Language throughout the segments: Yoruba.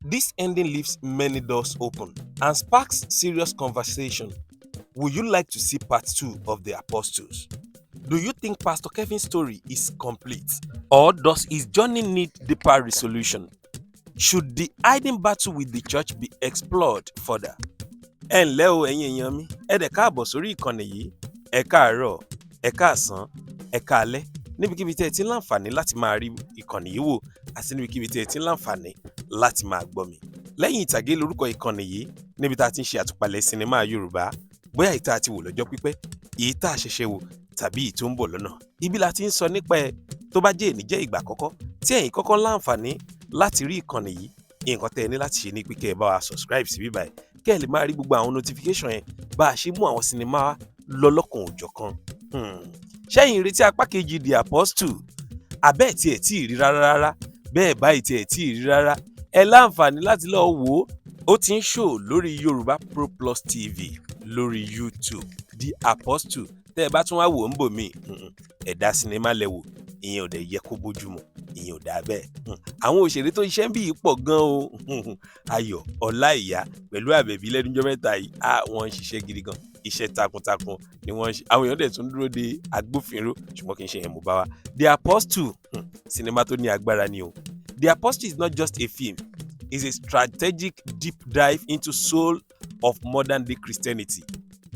This ending leaves many doors open and sparks serious conversation. Would you like to see part 2 of The Apostles? Do you think Pastor Kevin's story is complete, or does his journey need deeper resolution? Should the hidden battle with the church be explored further? Ẹ ǹlẹ́ o ẹ̀yin èèyàn mi, ẹ dẹ̀ káàbọ̀ sórí ìkànnì yìí. Ẹ káàárọ̀, ẹ káàsán, ẹ káalẹ́. Níbikíbi tí ẹ ti ń láǹfààní láti máa rí ìkànnì yìí wò àti níbikíbi tí ẹ ti ń láǹfààní láti máa gbọ́ mi. Lẹ́yìn ìtàgé lórúkọ ìkànnì yìí níbi tá a ti ń ṣe àtúpalẹ̀ sinimá Yorùbá, bóyá èyí tá a ti wò lọ́jọ́ pípẹ́, èyí tá a ṣẹ̀ṣẹ̀ wò tàbí èyí tó ń bọ̀ lọ́nà. Ibi la ti ń sọ nípa ẹ̀ tó bá jẹ́ èní jẹ́ ìgbà àkọ́kọ́ tí ẹ̀yin kọ́kọ́ láǹfààní láti rí ìkànnì yìí. Nǹkan tẹ́ ẹ ní láti ṣe ní pé kẹ́ ẹ bá wa subscribe sí bíbáyìí kẹ́ ẹ lè máa rí gbogbo àwọn notification yẹn bá a ṣe mú àwọn sinimá lọ́lọ́kan òjọ̀kan. Ṣẹ́yìn retí apá kejì The Apostle? Abẹ́ẹ̀ tí ẹ̀ tí ì rí rárá bẹ́ẹ̀ báyìí tí ẹ̀ tí ì rí rárá ẹ láǹfààní láti lọ wò ó. Ó ti ń show lórí Yoruba Pro Plus TV lórí YouTube. The Apostle tẹ́ ẹ bá tún wá wò ó ń bò mí ẹ̀dá sinimá lẹ́wò ìyẹn ò dẹ̀ yẹ kó bójúmu ìyẹn ò dá bẹ́ẹ̀. Àwọn òṣèré tó ṣiṣẹ́ ń bí yìí pọ̀ gan o. Ayọ̀ Ọláìyá pẹ̀lú Àbẹ̀bí lẹ́nujọ́ mẹ́ta yìí wọ́n ń ṣiṣẹ́ gidi gan, iṣẹ́ takuntakun ni wọ́n ń ṣe. Àwọn èèyàn dẹ̀ tún dúró de agbófinró ṣùgbọ́n kì í ṣe yẹn mo bá wa. The Apostle sinimá tó ní agbára ni o. The Apostle is not just a film, it's a strategic deep dive into soul of modern day Christianity,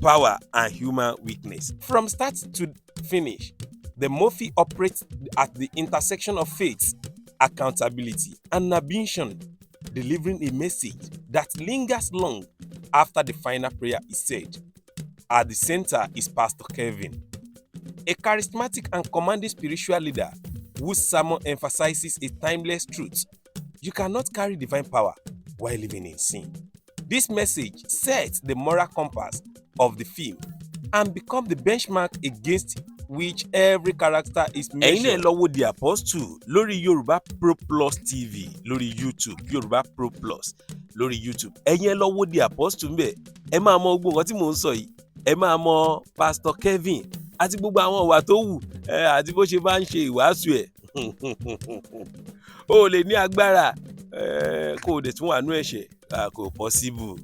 power and human weakness. From start to finish, the movie operates at the intersection of faith, accountability, and ambition, delivering a message that lingers long after the final prayer is said. At the center is Pastor Kevin, a charismatic and commanding spiritual leader whose sermon emphasizes a timeless truth: you cannot carry divine power while living in sin. This message sets the moral compass of the film and becomes the benchmark against which every character is measured. Ẹ̀yin náà lọ wo The Apostle lórí Yoruba Pro Plus TV lórí YouTube, Yoruba Pro Plus lórí YouTube. Ẹ̀yin ẹ lọ wo The Apostle ńbẹ̀, ẹ máa mọ gbogbo nǹkan tí mò ń sọ yìí, ẹ máa mọ Pastor Kevin àti gbogbo àwọn ìwà tó wù àti bó ṣe máa ń ṣe ìwàásù ẹ̀. O lè ní agbára kó o dẹ̀ tún wà nú ẹ̀ṣẹ̀ kò possible.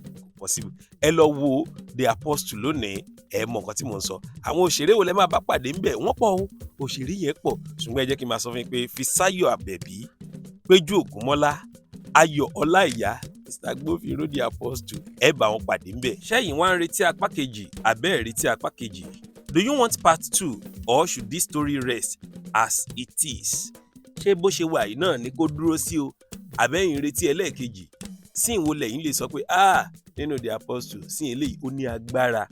Ẹ lọ wo The Apostle lónìí ẹ mọ nǹkan tí mò ń sọ. Àwọn òṣèré wo lẹ máa bá pàdé ńbẹ̀? Wọ́n pọ̀ o, òṣèré yẹn pọ̀, ṣùgbọ́n ẹ jẹ́ kí n máa sọ fún yín pé Fisáyọ̀ Àbẹ̀bí, Péjú Ògúnmọ́lá, Ayọ̀ Ọláìyá, Mr. Agbófinró The Apostle, ẹ bá wọn pàdé ńbẹ̀. Ṣẹ́yìn wá ń retí apá kejì àbẹ́ ẹ̀ retí apá kejì? Do you want part 2 or should this story rest as it is? Ṣé bó ṣe wà yìí náà ni kó dúró sí o? Àbẹ́yìn retí ẹlẹ́ẹ̀kejì? Sí ìwo lẹ́yìn lè sọ pé nínú The Apostle sí eléyìí ó ní agbára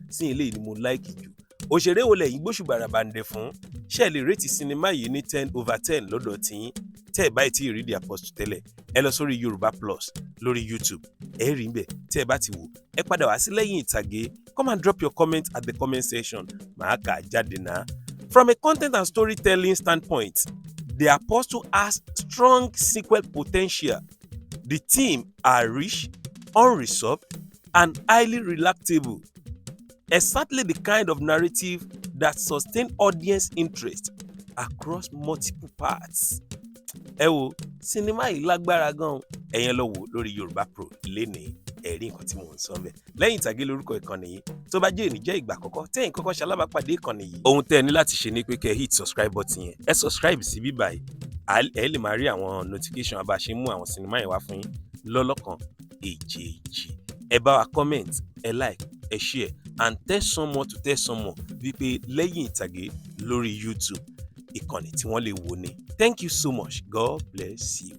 sí eléyìí ni mo like jù. Òṣèré wo lẹ́yìn gbóṣùbàrà bàǹdẹ̀ fún? Ṣé ẹ lè rètí sinimá yìí ní 10/10 lọ́dọ̀ tiyín? Tẹ́ ẹ báyìí tí ì rí The Apostle tẹ́lẹ̀, ẹ lọ sórí Yoruba Plus lórí YouTube, ẹ rí ńbẹ̀. Tẹ́ ẹ bá ti wò, ẹ padà wá sí lẹ́yìn ìtàgé. Come and drop your comment at the comment section. Màá kà á jáde náà. From a content and storytelling standpoint, The Apostle has strong sequel potential. The themes are rich, unresolved, and highly relatable. Exactly the kind of narrative that sustains audience interest across multiple parts. Ẹ wo sinimá yìí lágbára gan-an. Ẹ̀yin lọ wò lórí Yoruba Pro lénìí ẹ̀rí nǹkan tí mò ń sọ ńbẹ̀. Lẹ́yìn ìtàgé lórúkọ ìkànnì yìí tó bá jẹ́ èní jẹ́ ìgbà àkọ́kọ́ tẹ́yìn kọ́kọ́ ṣalábàápàdé ìkànnì yìí. Ohun tẹ́ ẹ ní láti ṣe ni pé kẹ́ ẹ hit subscribe button yẹn. Ẹ subscribe sí bíbáyìí. Ẹ lè máa rí àwọn notification bá a ṣe mú àwọn sinimá yẹn wá fún yín lọ́lọ́kan èjèèjì. Ẹ bá wa comment, ẹ like, ẹ share and tell someone to tell someone wípé lẹ́yìn ìtàgé lórí YouTube ìkànnì tí wọ́n lè wò ni. Thank you so much. God bless you.